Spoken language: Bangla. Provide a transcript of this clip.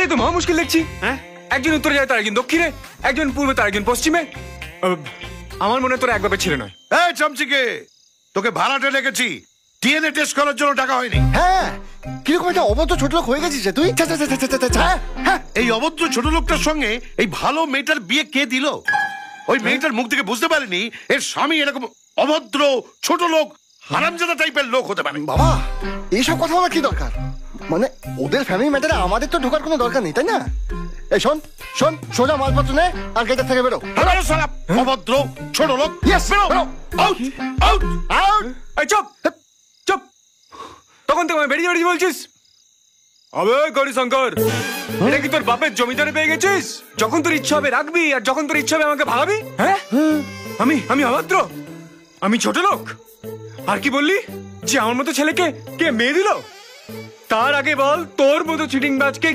এটাই তো মহা মুশকিল দেখছি। হ্যাঁ, একজন উত্তরে যায়, তার একজন দক্ষিণে, একজন পূর্বে, তার একজন পশ্চিমে। আমার মনে তোরা এক বাপের ছেলে নয়। এই চামচিকে, তোকে ভাড়াটে রেখেছি, ডিএনএ টেস্ট করার জন্য টাকা হয়নি। হ্যাঁ, কিরকম একটা অবদ্ধ ছোট লোক হয়ে গেছিস তুই। হ্যাঁ, এই অভদ্র ছোট লোকটার সঙ্গে এই ভালো মেয়েটার বিয়ে কে দিল? ওই মেয়েটার মুখ থেকে বুঝতে পারেনি এর স্বামী এরকম অভদ্র ছোট লোক, হারামজাদা টাইপের লোক হতে পারে। বাবা, এইসব কথা বলার কি দরকার? মানে ওদের ফ্যামিলি ম্যাটারে আমাদের তো ঢোকার কোনো দরকার নেই, তাই না? এই শোন শোন, সোজা মালপত্র নে আর গেটের থেকে বেরো। অভদ্র ছোট লোক, আউট আউট আউট। এই চুপ চুপ, তখন থেকে আমি বেরিয়ে বেরিয়ে বলছিস। আবে গৌরীশঙ্কর, এটা কি তোর বাপের জমিদারে পেয়ে গেছিস? যখন তোর ইচ্ছা হবে রাখবি, আর যখন তোর ইচ্ছা হবে আমাকে ভাগাবি। হ্যাঁ, আমি অভদ্র, আমি ছোট লোক। আর কি বললি যে আমার মতো ছেলেকে কে মেয়ে দিল? তার আগে বল, তোর মতো চিটিংবাজকে